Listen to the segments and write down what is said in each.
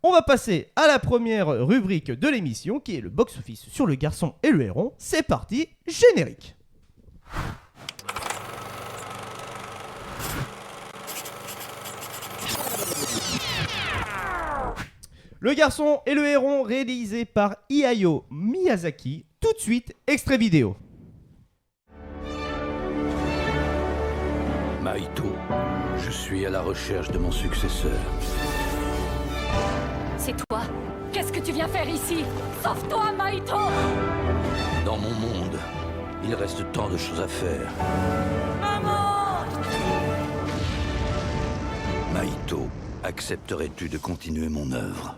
On va passer à la première rubrique de l'émission qui est le box-office sur Le Garçon et le Héron. C'est parti, générique. Le Garçon et le Héron, réalisé par Hayao Miyazaki. Tout de suite, extrait vidéo. Maito, je suis à la recherche de mon successeur. C'est toi. Qu'est-ce que tu viens faire ici? Sauve-toi, Maito! Dans mon monde, il reste tant de choses à faire. Maman! Maito, accepterais-tu de continuer mon œuvre?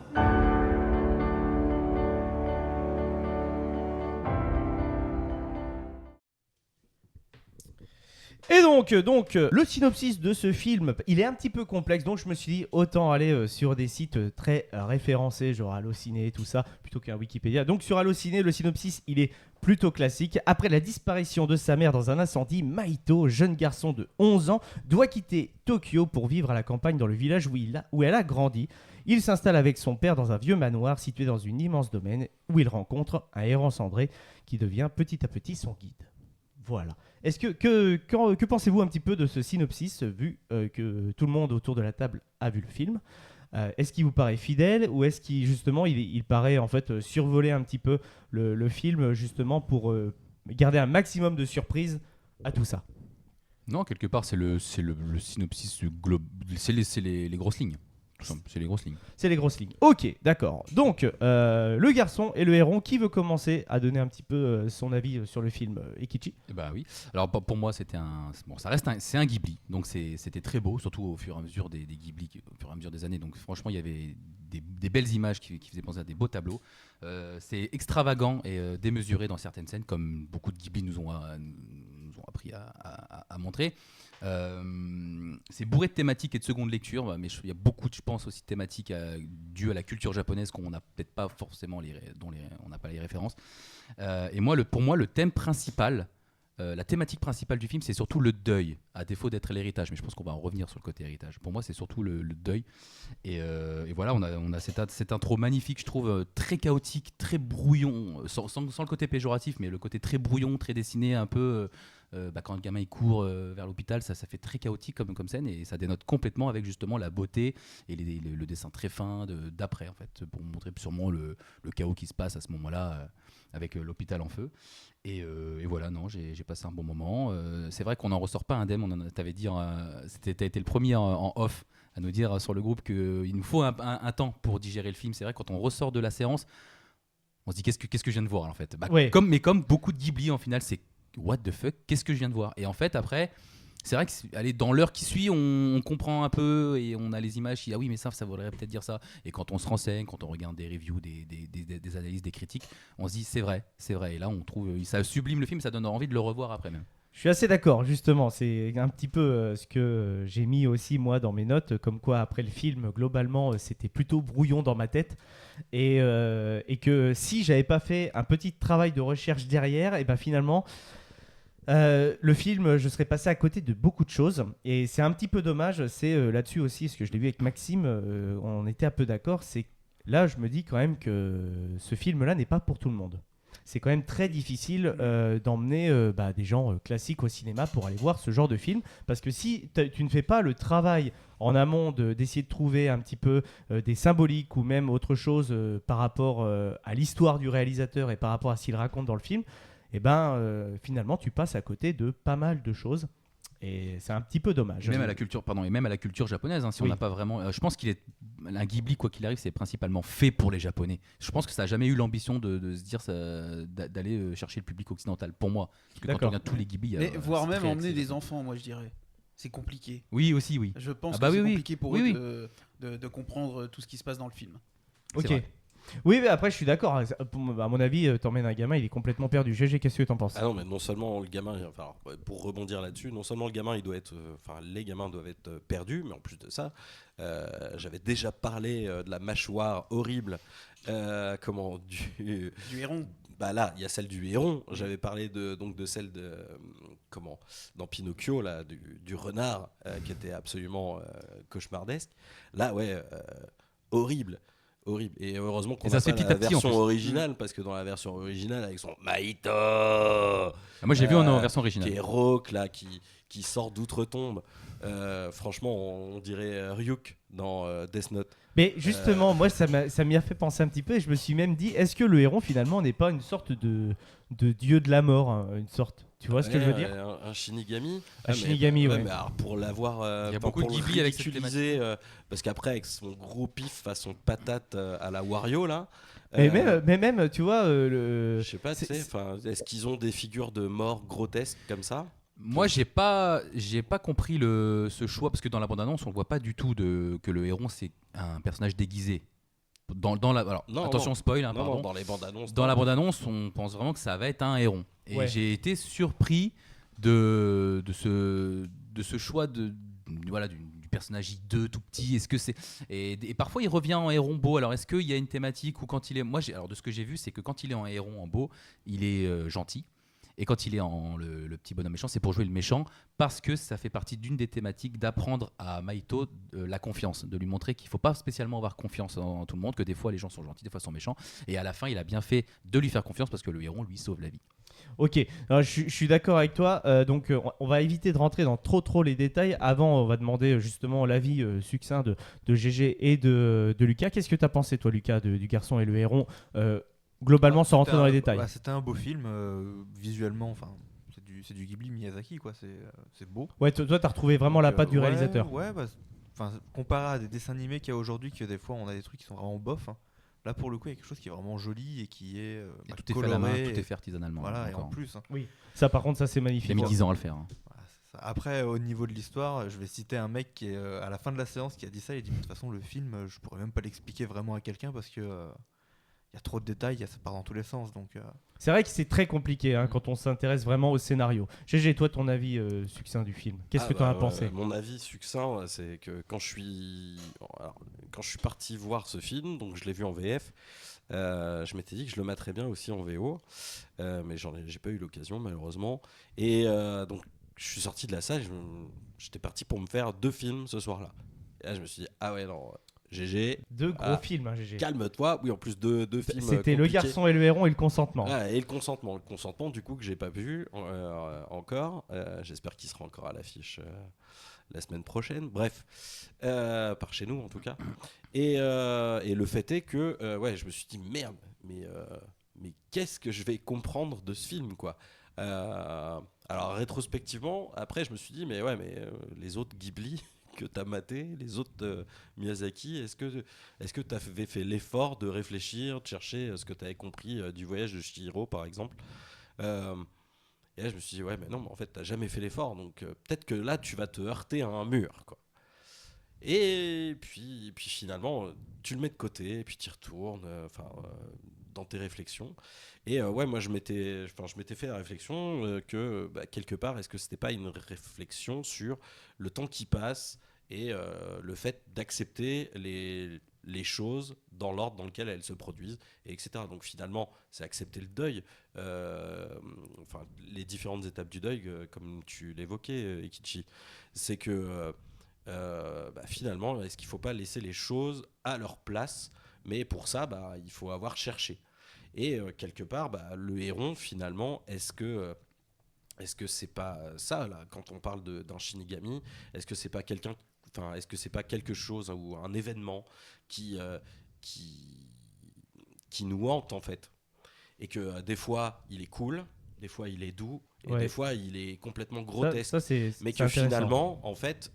Et donc, le synopsis de ce film, il est un petit peu complexe, donc je me suis dit autant aller sur des sites très référencés, genre Allociné, tout ça, plutôt qu'un Wikipédia. Donc sur Allociné, le synopsis, il est plutôt classique. Après la disparition de sa mère dans un incendie, Maito, jeune garçon de 11 ans, doit quitter Tokyo pour vivre à la campagne dans le village où elle a grandi. Il s'installe avec son père dans un vieux manoir situé dans une immense domaine où il rencontre un héron cendré qui devient petit à petit son guide. Voilà. Est-ce que pensez-vous un petit peu de ce synopsis, vu que tout le monde autour de la table a vu le film? Est-ce qu'il vous paraît fidèle ou est-ce qu'il justement il paraît en fait survoler un petit peu le film justement pour garder un maximum de surprise à tout ça? Non, quelque part, c'est le synopsis c'est les grosses lignes. C'est les grosses lignes. C'est les grosses lignes. Ok, d'accord. Donc, le garçon et le héron, qui veut commencer à donner un petit peu son avis sur le film, Ekichi? Bah oui. Alors pour moi, c'est un Ghibli. Donc c'était très beau, surtout au fur et à mesure des Ghibli, au fur et à mesure des années. Donc franchement, il y avait des belles images qui faisaient penser à des beaux tableaux. C'est extravagant et démesuré dans certaines scènes, comme beaucoup de Ghibli nous ont appris à montrer. C'est bourré de thématiques et de seconde lecture, mais il y a beaucoup, je pense, aussi de thématiques dues à la culture japonaise qu'on n'a peut-être pas forcément dont on n'a pas les références. Et pour moi, le thème principal, la thématique principale du film, c'est surtout le deuil, à défaut d'être l'héritage. Mais je pense qu'on va en revenir sur le côté héritage. Pour moi, c'est surtout le deuil. Et voilà, on a cette intro magnifique, je trouve, très chaotique, très brouillon, sans le côté péjoratif, mais le côté très brouillon, très dessiné, un peu. Quand le gamin il court vers l'hôpital, ça fait très chaotique comme scène, et ça dénote complètement avec justement la beauté et le dessin très fin d'après, en fait, pour montrer sûrement le chaos qui se passe à ce moment-là avec l'hôpital en feu. Et voilà, non, j'ai passé un bon moment. C'est vrai qu'on n'en ressort pas indemne. T'avais dit, t'as été le premier en off à nous dire sur le groupe qu'il nous faut un temps pour digérer le film. C'est vrai, quand on ressort de la séance, on se dit qu'est-ce que je viens de voir en fait. Ouais. Comme beaucoup de Ghibli en final, c'est what the fuck, qu'est-ce que je viens de voir. Et en fait après, c'est vrai que dans l'heure qui suit, on comprend un peu et on a les images qui ah oui mais ça voudrait peut-être dire ça. Et quand on se renseigne, quand on regarde des reviews, des analyses, des critiques, on se dit c'est vrai. Et là on trouve ça sublime le film, ça donne envie de le revoir après même. Je suis assez d'accord, justement. C'est un petit peu ce que j'ai mis aussi, moi, dans mes notes. Comme quoi, après le film, globalement, c'était plutôt brouillon dans ma tête. Et que si j'avais pas fait un petit travail de recherche derrière, et ben finalement, le film, je serais passé à côté de beaucoup de choses. Et c'est un petit peu dommage. C'est là-dessus aussi, ce que je l'ai vu avec Maxime, on était un peu d'accord. C'est là, je me dis quand même que ce film-là n'est pas pour tout le monde. C'est quand même très difficile d'emmener des gens classiques au cinéma pour aller voir ce genre de film. Parce que si tu ne fais pas le travail en amont d'essayer de trouver un petit peu des symboliques ou même autre chose par rapport à l'histoire du réalisateur et par rapport à ce qu'il raconte dans le film, et finalement tu passes à côté de pas mal de choses. Et c'est un petit peu dommage. Et même à la culture japonaise, hein, si on n'a pas vraiment. Je pense qu'il est un Ghibli, quoi qu'il arrive, c'est principalement fait pour les Japonais. Je pense que ça n'a jamais eu l'ambition de se dire d'aller chercher le public occidental. Pour moi, parce que quand on regarde tous les Ghibli, mais voire même emmener des enfants, moi je dirais. C'est compliqué. Oui, aussi, oui. Je pense que c'est compliqué pour eux de comprendre tout ce qui se passe dans le film. Ok. Oui, mais après, je suis d'accord. À mon avis, t'emmènes un gamin, il est complètement perdu. GG, qu'est-ce que t'en penses? Ah non, mais non seulement le gamin, enfin, pour rebondir là-dessus, non seulement le gamin, il doit être, les gamins doivent être perdus, mais en plus de ça, j'avais déjà parlé de la mâchoire horrible, du héron. Bah là, il y a celle du héron. J'avais parlé de celle dans Pinocchio là, du renard qui était absolument cauchemardesque. Là, ouais, horrible. horrible. Et heureusement qu'on Et ça a se fait pas petit la à petit, en version plus. originale, parce que dans la version originale, avec son Maito, Moi, j'ai vu en Euh, version qui originale. est rauque là, qui sort d'outre-tombe. Franchement, on dirait Ryuk dans Death Note. Mais justement, moi, ça m'y a fait penser un petit peu et je me suis même dit, est-ce que le héron finalement n'est pas une sorte de dieu de la mort, hein, une sorte. Tu vois ce que je veux dire? Un Shinigami. Un Shinigami, ouais. Mais alors, pour l'avoir, Il y a enfin, beaucoup pour de le Ghibli avec cette ridiculiser, parce qu'après avec son gros pif façon patate à la Wario là. Mais même, tu vois, Je sais pas, tu sais, enfin, est-ce qu'ils ont des figures de mort grotesques comme ça? Moi, j'ai pas compris ce choix parce que dans la bande-annonce, on voit pas du tout que le héron c'est un personnage déguisé. Alors, Non, attention, non. spoil, hein, Non, pardon. non, dans les bandes annonces. Dans la bande-annonce, on pense vraiment que ça va être un héron. Et Ouais. j'ai été surpris de ce choix voilà, du personnage hideux, tout petit. Est-ce que c'est et parfois il revient en héron beau. Alors est-ce qu'il y a une thématique où quand il est, alors de ce que j'ai vu, c'est que quand il est en héron en beau, il est gentil. Et quand il est en le petit bonhomme méchant, c'est pour jouer le méchant, parce que ça fait partie d'une des thématiques d'apprendre à Maito la confiance, de lui montrer qu'il ne faut pas spécialement avoir confiance en tout le monde, que des fois les gens sont gentils, des fois sont méchants. Et à la fin, il a bien fait de lui faire confiance parce que le héron lui sauve la vie. Ok, alors, je suis d'accord avec toi. Donc, on va éviter de rentrer dans trop les détails. Avant, on va demander justement l'avis succinct de GG et de Lucas. Qu'est-ce que tu as pensé, toi, Lucas, du garçon et le héron, globalement, sans rentrer dans les détails? C'était un beau film, visuellement. Enfin, c'est du Ghibli Miyazaki, quoi. C'est beau. Ouais, toi, tu as retrouvé vraiment la patte du réalisateur. Ouais, comparé à des dessins animés qu'il y a aujourd'hui, que des fois on a des trucs qui sont vraiment bof. Hein. Là, pour le coup, il y a quelque chose qui est vraiment joli et qui est Et tout est fait à coloré. la main, tout est fait artisanalement. Voilà, et encore. en plus. Hein. Ça, par contre, ça, c'est Il magnifique. a mis Ouais. 10 ans à le faire. Hein. Voilà, c'est ça. Après, au niveau de l'histoire, je vais citer un mec qui est à la fin de la séance qui a dit ça. Il dit, de toute façon, le film, je pourrais même pas l'expliquer vraiment à quelqu'un parce que il y a trop de détails, ça part dans tous les sens. Donc, C'est vrai que c'est très compliqué hein, quand on s'intéresse vraiment au scénario. GG, toi, ton avis succinct du film. Qu'est-ce que tu en as pensé? Mon avis succinct, c'est que quand je suis parti voir ce film, donc je l'ai vu en VF, je m'étais dit que je le mettrais bien aussi en VO, mais j'ai pas eu l'occasion malheureusement. Et donc je suis sorti de la salle, j'étais parti pour me faire 2 films ce soir-là. Et là je me suis dit, ah ouais non, GG. 2 gros films, hein, GG. Calme-toi, oui en plus deux films. C'était Le Garçon et le Héron et Le Consentement. Ah, et le consentement du coup que j'ai pas vu encore. J'espère qu'il sera encore à l'affiche la semaine prochaine. Bref, par chez nous en tout cas. Et le fait est que ouais, je me suis dit merde, mais qu'est-ce que je vais comprendre de ce film quoi. Alors rétrospectivement, après je me suis dit mais les autres Ghibli que t'as maté, les autres Miyazaki, est-ce que t'avais fait l'effort de réfléchir, de chercher ce que t'avais compris du voyage de Chihiro par exemple. Et là je me suis dit ouais mais non mais en fait t'as jamais fait l'effort donc peut-être que là tu vas te heurter à un mur quoi. Et puis finalement tu le mets de côté et puis tu y retournes dans tes réflexions. Et ouais moi je m'étais fait la réflexion que quelque part est-ce que c'était pas une réflexion sur le temps qui passe et le fait d'accepter les choses dans l'ordre dans lequel elles se produisent, et etc. Donc finalement, c'est accepter le deuil, les différentes étapes du deuil, comme tu l'évoquais, Ekichi. C'est que finalement, est-ce qu'il ne faut pas laisser les choses à leur place? Mais pour ça, il faut avoir cherché. Et quelque part, le héron, finalement, est-ce que c'est pas ça là quand on parle d'un Shinigami? Est-ce que c'est pas est-ce que c'est pas quelque chose ou un événement qui nous hante en fait, et que des fois il est cool, des fois il est doux, et des fois il est complètement grotesque, mais que finalement en fait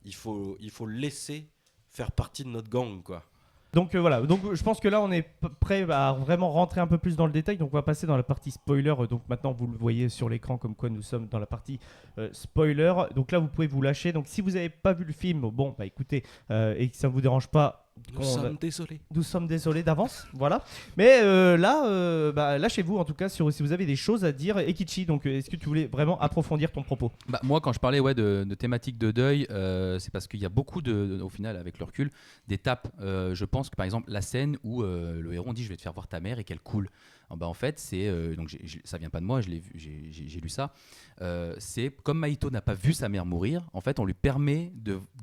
il faut le laisser faire partie de notre gang quoi. Donc voilà, donc je pense que là on est prêt à vraiment rentrer un peu plus dans le détail, donc on va passer dans la partie spoiler. Donc maintenant vous le voyez sur l'écran comme quoi nous sommes dans la partie spoiler, donc là vous pouvez vous lâcher. Donc si vous n'avez pas vu le film, bon écoutez, et que ça ne vous dérange pas, nous sommes désolés d'avance, voilà. Mais lâchez-vous en tout cas si vous avez des choses à dire. Ekichi, donc est-ce que tu voulais vraiment approfondir ton propos? Moi, quand je parlais de thématiques de deuil, c'est parce qu'il y a beaucoup au final, avec le recul, d'étapes. Je pense que par exemple la scène où le héron dit je vais te faire voir ta mère et qu'elle coule. En fait, c'est donc ça vient pas de moi, je l'ai vu, j'ai lu ça. C'est comme Mahito n'a pas vu sa mère mourir, en fait, on lui permet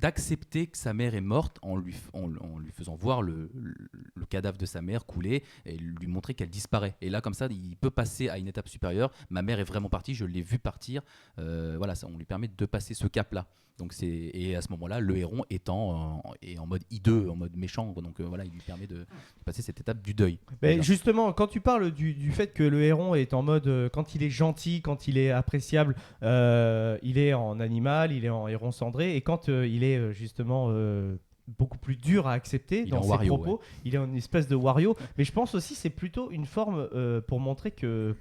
d'accepter que sa mère est morte en lui faisant voir le cadavre de sa mère couler et lui montrer qu'elle disparaît. Et là, comme ça, il peut passer à une étape supérieure. Ma mère est vraiment partie, je l'ai vue partir. Voilà, ça, on lui permet de passer ce cap-là. Donc et à ce moment-là, le héron est en mode hideux, en mode méchant. Donc voilà, il lui permet de passer cette étape du deuil. Mais justement, quand tu parles du fait que le héron est en mode, quand il est gentil, quand il est appréciable, il est en animal, il est en héron cendré, et quand il est justement beaucoup plus dur à accepter dans ses propos, il est en espèce de Wario. Mais je pense aussi c'est plutôt une forme pour montrer que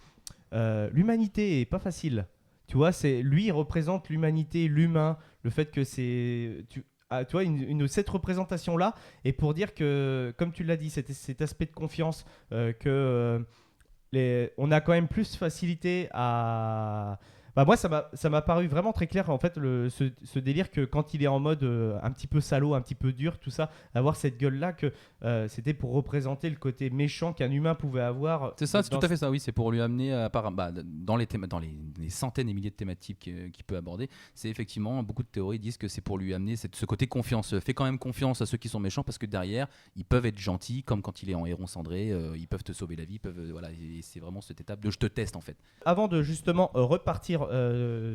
l'humanité est pas facile. Tu vois, lui, il représente l'humanité, l'humain, le fait que c'est... Tu vois, cette représentation-là, et pour dire que, comme tu l'as dit, cet aspect de confiance, on a quand même plus facilité à... Bah moi, ça m'a paru vraiment très clair, en fait, ce délire que quand il est en mode un petit peu salaud, un petit peu dur, tout ça, avoir cette gueule-là, que c'était pour représenter le côté méchant qu'un humain pouvait avoir. C'est ça, c'est tout à fait ça, oui. C'est pour lui amener, dans les centaines et milliers de thématiques qu'il peut aborder, c'est effectivement, beaucoup de théories disent que c'est pour lui amener ce côté confiance. Fais quand même confiance à ceux qui sont méchants, parce que derrière, ils peuvent être gentils, comme quand il est en héron cendré, ils peuvent te sauver la vie, voilà, et c'est vraiment cette étape de je te teste, en fait. Avant de justement repartir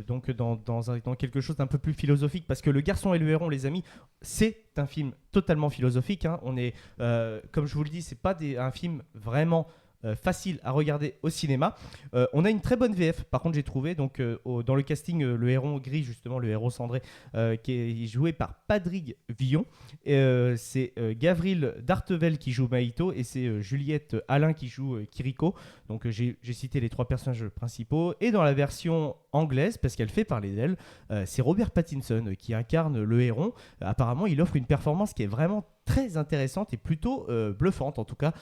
donc dans quelque chose d'un peu plus philosophique, parce que Le Garçon et le Héron, les amis, c'est un film totalement philosophique, hein. On est, comme je vous le dis, c'est pas un film vraiment facile à regarder au cinéma. On a une très bonne VF, par contre j'ai trouvé donc dans le casting le héron gris, justement le héros cendré, qui est joué par Patrick Villon, c'est Gavril Dartevel qui joue Mahito, et c'est Juliette Alain qui joue Kiriko. Donc j'ai cité les 3 personnages principaux, et dans la version anglaise, parce qu'elle fait parler d'elle, c'est Robert Pattinson qui incarne le héron. Apparemment il offre une performance qui est vraiment très intéressante et plutôt bluffante en tout cas.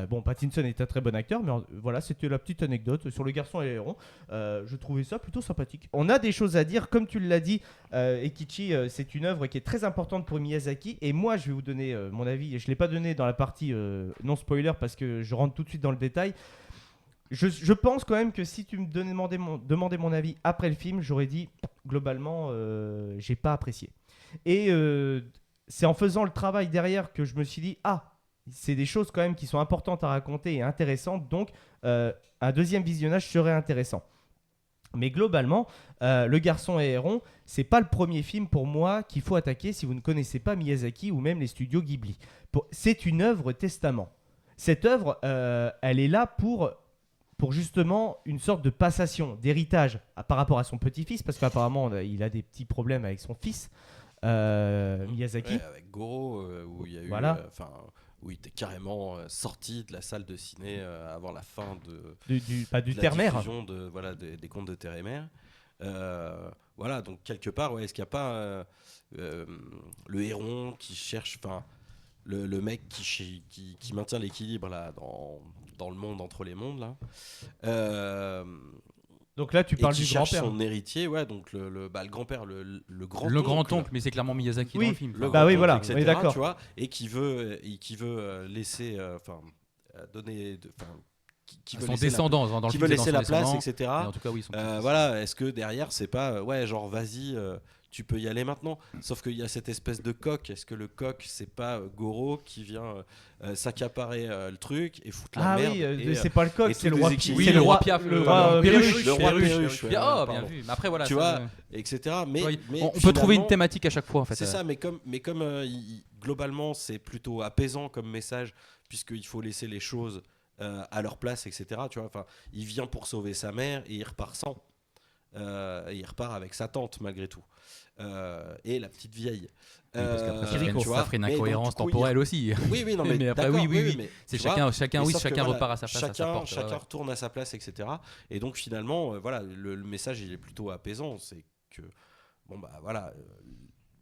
Bon, Pattinson est un très bon acteur, mais voilà, c'était la petite anecdote sur Le Garçon et le Héron. Je trouvais ça plutôt sympathique. On a des choses à dire, comme tu l'as dit, Ekichi, c'est une œuvre qui est très importante pour Miyazaki, et moi je vais vous donner mon avis. Je ne l'ai pas donné dans la partie non spoiler parce que je rentre tout de suite dans le détail. Je pense quand même que si tu me demandais mon avis après le film, j'aurais dit globalement j'ai pas apprécié. Et c'est en faisant le travail derrière que je me suis dit c'est des choses quand même qui sont importantes à raconter et intéressantes, donc un deuxième visionnage serait intéressant. Mais globalement, Le Garçon et Héron, c'est pas le premier film pour moi qu'il faut attaquer si vous ne connaissez pas Miyazaki ou même les studios Ghibli. C'est une œuvre testament. Cette œuvre, elle est là pour justement une sorte de passation, d'héritage par rapport à son petit-fils, parce qu'apparemment il a des petits problèmes avec son fils. Miyazaki. Ouais, avec Goro, où il y a eu, voilà. Où il était carrément sorti de la salle de ciné avant la fin du la Terre-Mère. diffusion des contes de Terre et Mère. Voilà, donc quelque part, est-ce qu'il n'y a pas le héron qui cherche, le mec qui maintient l'équilibre là dans le monde entre les mondes là. Donc là, tu parles du grand-père. Son héritier, ouais, donc le grand-père, le grand-oncle. Le grand-oncle, mais c'est clairement Miyazaki dans le film. Oui, voilà, etc., on est d'accord. Tu vois, et qui veut laisser, donner, qui veut son laisser descendant, dans le qui film, veut laisser la place, etc. Mais en tout cas, oui, voilà, est-ce que derrière, c'est pas, genre, vas-y, tu peux y aller maintenant. Sauf qu'il y a cette espèce de coq. Est-ce que le coq, c'est pas Goro qui vient s'accaparer le truc et foutre la merde c'est pas le coq, c'est le roi Piaf. Oui, le roi Piaf, le roi Perruche. Le roi Perruche. Bien vu. Mais après, voilà. Tu vois, etc. Mais on peut trouver une thématique à chaque fois, en fait. C'est ça, mais comme globalement, c'est plutôt apaisant comme message, puisqu'il faut laisser les choses à leur place, etc. Tu vois, il vient pour sauver sa mère et il repart sans. Il repart avec sa tante malgré tout et la petite vieille. Parce qu'après, ça ferait une incohérence temporelle aussi. Oui, non, mais après, oui, mais c'est chacun repart à sa place. Chacun retourne à sa place, etc. Et donc finalement, voilà, le message il est plutôt apaisant, c'est que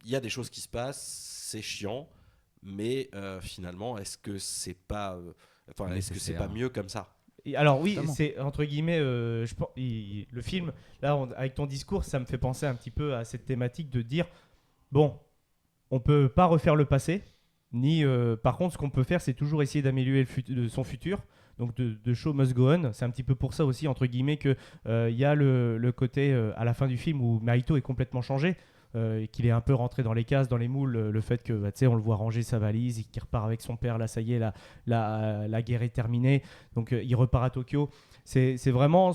il y a des choses qui se passent, c'est chiant, mais finalement, est-ce que c'est pas mieux comme ça? Alors oui, c'est entre guillemets, je pense, le film, là, avec ton discours, ça me fait penser un petit peu à cette thématique de dire, bon, on peut pas refaire le passé, ni par contre, ce qu'on peut faire, c'est toujours essayer d'améliorer son futur. Donc de show must go on. C'est un petit peu pour ça aussi, entre guillemets, qu'il y a le côté à la fin du film où Mahito est complètement changé. Et qu'il est un peu rentré dans les cases, dans les moules, le fait que tu sais, on le voit ranger sa valise, qu'il repart avec son père, là ça y est, la guerre est terminée, donc il repart à Tokyo. C'est vraiment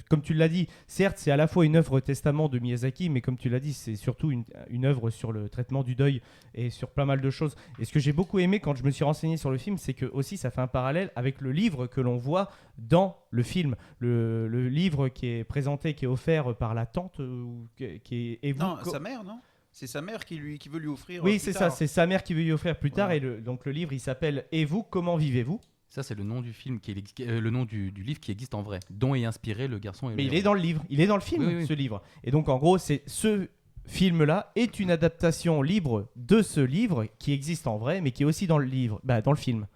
comme tu l'as dit, certes c'est à la fois une œuvre testament de Miyazaki, mais comme tu l'as dit, c'est surtout une œuvre sur le traitement du deuil et sur pas mal de choses. Et ce que j'ai beaucoup aimé quand je me suis renseigné sur le film, c'est que aussi ça fait un parallèle avec le livre que l'on voit dans le film, le livre qui est présenté, qui est offert par la tante, qui est Non, sa mère, non? C'est sa mère qui veut lui offrir. Oui, plus c'est tard. ça, c'est sa mère qui veut lui offrir plus tard. Voilà. Et donc le livre, il s'appelle Et vous, comment vivez-vous? Ça, c'est le nom du film, le nom du livre qui existe en vrai, dont est inspiré Le Garçon et Mais le il est Héron. dans le livre, il est dans le film, Oui, oui. ce livre. Et donc en gros, c'est ce film-là est une adaptation libre de ce livre qui existe en vrai, mais qui est aussi dans le livre, dans le film.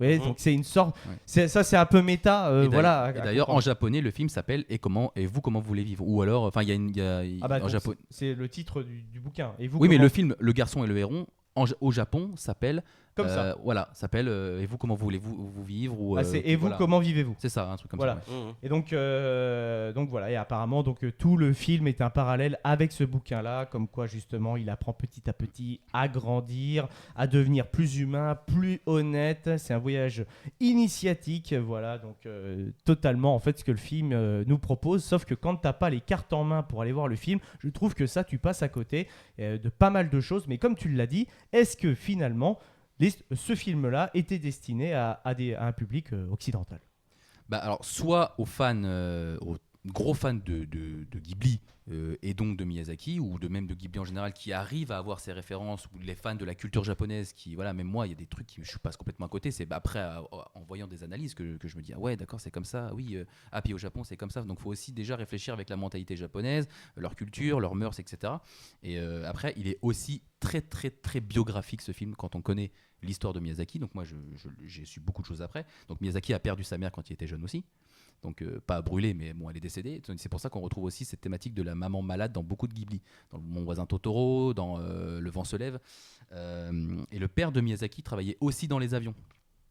Oui, donc c'est une sorte. Ouais. C'est un peu méta, Et voilà. Et d'ailleurs, en japonais, le film s'appelle Et comment vous voulez vivre. Ou alors, enfin, il y a en donc japonais. c'est le titre du bouquin. Et vous, Oui, mais comment- le film Le Garçon et le Héron, au Japon, s'appelle Comme ça. Voilà, s'appelle Et vous comment vous vivre ou, c'est Et vous, voilà. comment vivez-vous? C'est ça, un truc comme Voilà. ça. Ouais. Et donc voilà, et apparemment tout le film est un parallèle avec ce bouquin-là, comme quoi justement il apprend petit à petit à grandir, à devenir plus humain, plus honnête. C'est un voyage initiatique, voilà, donc totalement en fait ce que le film nous propose, sauf que quand t'as pas les cartes en main pour aller voir le film, je trouve que ça tu passes à côté de pas mal de choses, mais comme tu l'as dit, est-ce que finalement ce film-là était destiné à un public occidental? Bah, alors, soit aux fans, aux gros fans de Ghibli et donc de Miyazaki, ou même de Ghibli en général, qui arrivent à avoir ces références, ou les fans de la culture japonaise, qui, voilà, même moi, il y a des trucs qui je passe complètement à côté. C'est après, en voyant des analyses, que je me dis, ah ouais, d'accord, c'est comme ça, oui, puis au Japon, c'est comme ça. Donc, il faut aussi déjà réfléchir avec la mentalité japonaise, leur culture, leurs mœurs, etc. Et après, il est aussi très, très, très biographique, ce film, quand on connaît l'histoire de Miyazaki. Donc moi j'ai su beaucoup de choses après. Donc Miyazaki a perdu sa mère quand il était jeune aussi, donc pas brûlée, mais bon, elle est décédée. C'est pour ça qu'on retrouve aussi cette thématique de la maman malade dans beaucoup de Ghibli, dans Mon voisin Totoro, dans Le vent se lève. Et le père de Miyazaki travaillait aussi dans les avions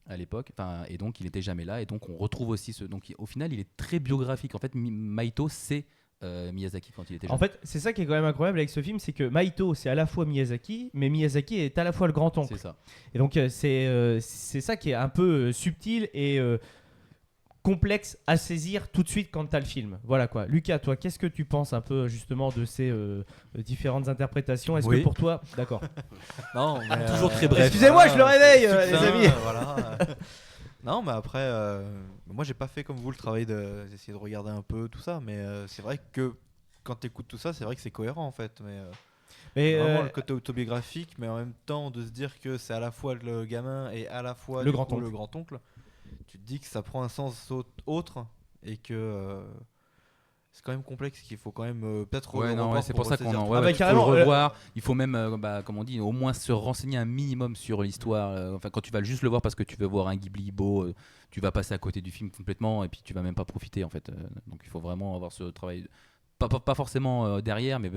à l'époque, et donc il n'était jamais là, et donc on retrouve aussi donc au final il est très biographique. En fait, Mahito c'est Miyazaki quand il était jeune. En fait, c'est ça qui est quand même incroyable avec ce film, c'est que Mahito, c'est à la fois Miyazaki, mais Miyazaki est à la fois le grand-oncle. C'est ça. Et donc, c'est ça qui est un peu subtil et complexe à saisir tout de suite quand tu as le film. Voilà quoi. Lucas, toi, qu'est-ce que tu penses un peu justement de ces différentes interprétations? Est-ce Oui. que pour toi... D'accord. Non, mais, Toujours très bref. Excusez-moi, je le réveille, les succinct, amis. Voilà. Non, mais après, moi j'ai pas fait comme vous le travail d'essayer de regarder un peu tout ça, mais c'est vrai que quand tu écoutes tout ça, c'est vrai que c'est cohérent en fait. Mais vraiment le côté autobiographique, mais en même temps de se dire que c'est à la fois le gamin et à la fois Le du coup, grand-oncle. le grand-oncle, tu te dis que ça prend un sens autre et que c'est quand même complexe, qu'il faut quand même peut-être Ouais, le non, revoir c'est pour pour ça qu'on ressaisir en tout. ouais, Ah bah, ouais, il faut carrément, le revoir. Il faut même, comme on dit, au moins se renseigner un minimum sur l'histoire. Enfin, quand tu vas juste le voir parce que tu veux voir un Ghibli beau, tu vas passer à côté du film complètement et puis tu vas même pas profiter en fait. Donc il faut vraiment avoir ce travail. Pas forcément derrière, mais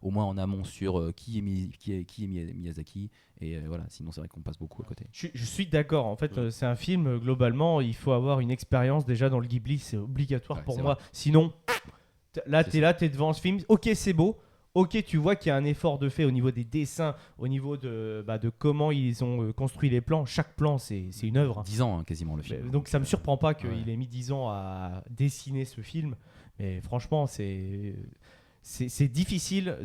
au moins en amont sur qui est Miyazaki. Et voilà, sinon c'est vrai qu'on passe beaucoup à côté. Je suis d'accord. En fait, c'est un film, globalement, il faut avoir une expérience déjà dans le Ghibli, c'est obligatoire Ouais, pour c'est moi. vrai. Sinon, là, C'est t'es là, t'es devant ce film. Ok, c'est beau. Ok, tu vois qu'il y a un effort de fait au niveau des dessins, au niveau de comment ils ont construit les plans. Chaque plan, c'est une œuvre. 10 ans hein, quasiment le film. Donc ça me surprend pas qu'il Ouais. ait mis 10 ans à dessiner ce film. Mais franchement, c'est difficile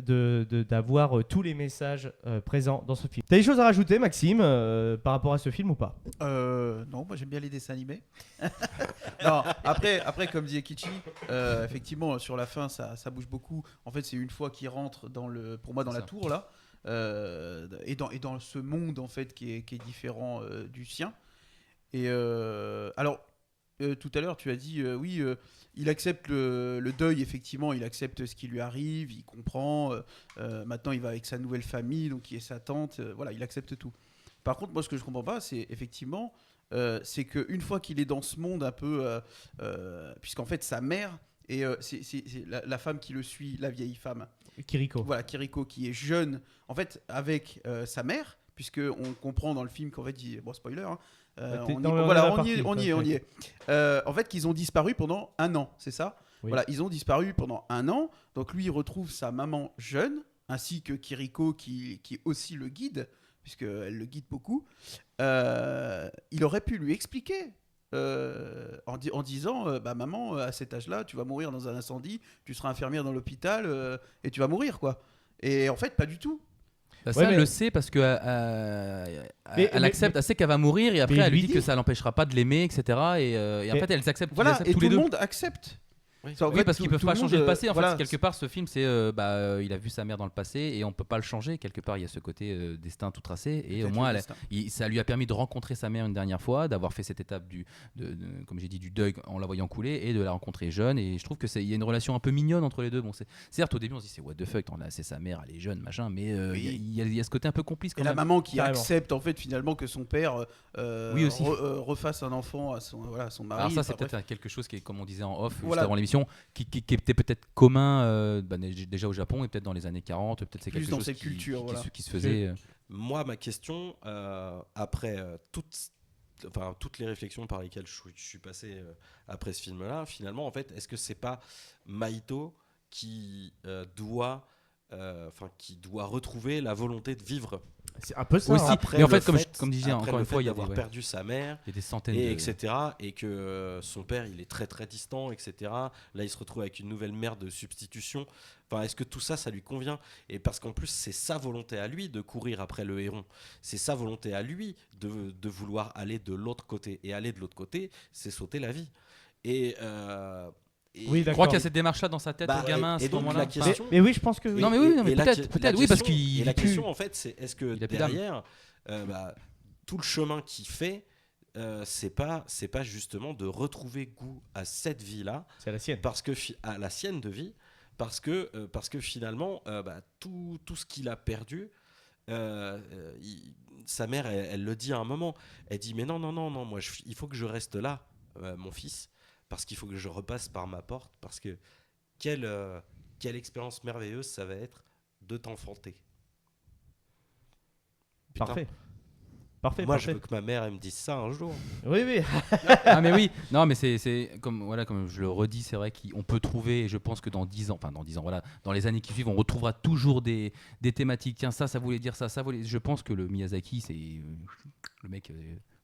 d'avoir tous les messages présents dans ce film. T'as des choses à rajouter, Maxime, par rapport à ce film ou pas? Non, moi j'aime bien les dessins animés. Non, après comme dit Ekichi, effectivement sur la fin ça bouge beaucoup. En fait, c'est une fois qu'il rentre pour moi dans C'est la ça. tour là, et dans ce monde en fait qui est différent du sien. Et alors tout à l'heure tu as dit oui, il accepte le deuil, effectivement, il accepte ce qui lui arrive, il comprend. Maintenant il va avec sa nouvelle famille, donc qui est sa tante, voilà, il accepte tout. Par contre, moi ce que je comprends pas, c'est effectivement c'est qu'une fois qu'il est dans ce monde un peu, puisqu'en fait sa mère et c'est la femme qui le suit, la vieille femme, Kiriko. voilà, Kiriko, qui est jeune, en fait avec sa mère, puisque on comprend dans le film qu'en fait, bon spoiler, hein, on y est. En fait, qu'ils ont disparu pendant 1 an, c'est ça ? Oui. Voilà, ils ont disparu pendant 1 an. Donc lui, il retrouve sa maman jeune, ainsi que Kiriko qui aussi le guide, puisqu'elle le guide beaucoup. Il aurait pu lui expliquer. En disant maman, à cet âge-là, tu vas mourir dans un incendie, tu seras infirmière dans l'hôpital et tu vas mourir, quoi. Et en fait, pas du tout. Ça, elle le sait parce que elle accepte, elle sait qu'elle va mourir et après elle lui dit que ça l'empêchera pas de l'aimer, etc. Et en fait, elles acceptent, voilà, et tous tout les le deux. monde accepte. Oui, Parce qu'ils peuvent pas changer le passé. En voilà. fait, quelque part, ce film, c'est il a vu sa mère dans le passé et on peut pas le changer. Quelque part, il y a ce côté destin tout tracé. Et au moins, ça lui a permis de rencontrer sa mère une dernière fois, d'avoir fait cette étape comme j'ai dit, du deuil en la voyant couler et de la rencontrer jeune. Et je trouve que il y a une relation un peu mignonne entre les deux. Bon, certes, au début, on se dit c'est what the fuck, c'est sa mère, elle est jeune, machin. Mais il y a ce côté un peu complice. Quand et même. la maman qui accepte en fait finalement que son père aussi. refasse un enfant à son mari. Alors ça, c'est peut-être quelque chose qui est, comme on disait en off Voilà. juste avant l'émission, qui était peut-être commun déjà au Japon et peut-être dans les années 40, peut-être c'est Plus quelque dans chose cette culture, voilà. qui se faisait. Moi, ma question, après toutes les réflexions par lesquelles je suis passé après ce film-là, finalement, en fait, est-ce que c'est pas Mahito qui doit retrouver la volonté de vivre? C'est un peu ça. Aussi. Après mais en fait, le comme disais encore une fois, il y a d'avoir perdu sa mère, il y a des centaines etc. Et que son père, il est très très distant, etc. Là, il se retrouve avec une nouvelle mère de substitution. Enfin, est-ce que tout ça, ça lui convient? Et parce qu'en plus, c'est sa volonté à lui de courir après le héron. C'est sa volonté à lui de vouloir aller de l'autre côté. Et aller de l'autre côté, c'est sauter la vie. Oui, je crois qu'il y a cette démarche-là dans sa tête, le gamin, à ce donc moment-là. la question, mais oui, je pense que oui. Non, mais oui, peut-être, oui, parce qu'il. Et la question, en fait, c'est est-ce que il a plus derrière, tout le chemin qu'il fait, c'est pas justement de retrouver goût à cette vie-là, c'est la sienne, parce que à la sienne de vie, parce que finalement, tout ce qu'il a perdu. Sa mère, elle le dit à un moment. Elle dit mais non, moi, il faut que je reste là, mon fils. Parce qu'il faut que je repasse par ma porte, parce que quelle expérience merveilleuse ça va être de t'enfanter. Parfait. Moi, je veux que ma mère elle me dise ça un jour. Oui. Ah mais oui, non mais c'est comme je le redis, c'est vrai qu'on peut trouver, et je pense que dans 10 ans, voilà, dans les années qui suivent, on retrouvera toujours des thématiques. Tiens, ça voulait dire ça voulait. Je pense que le Miyazaki, c'est le mec.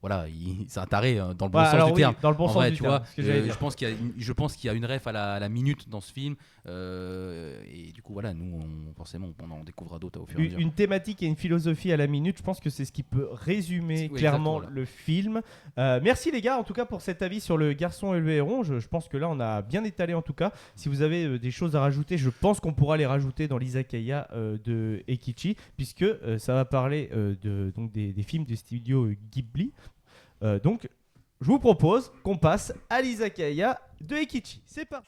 Voilà, c'est un taré dans le bon sens du terme. Dans le bon sens du terme. Je pense qu'il y a une ref à la minute dans ce film. Et du coup, voilà, nous, forcément, on en découvrira d'autres au fur et à mesure. Une thématique et une philosophie à la minute, je pense que c'est ce qui peut résumer clairement le film. Merci les gars, en tout cas, pour cet avis sur le garçon et le héron. Je pense que là, on a bien étalé en tout cas. Si vous avez des choses à rajouter, je pense qu'on pourra les rajouter dans l'Izakaya de Eikichi, puisque ça va parler donc des films du studio Ghibli. Donc, je vous propose qu'on passe à l'Izakaya de Eikichi. C'est parti.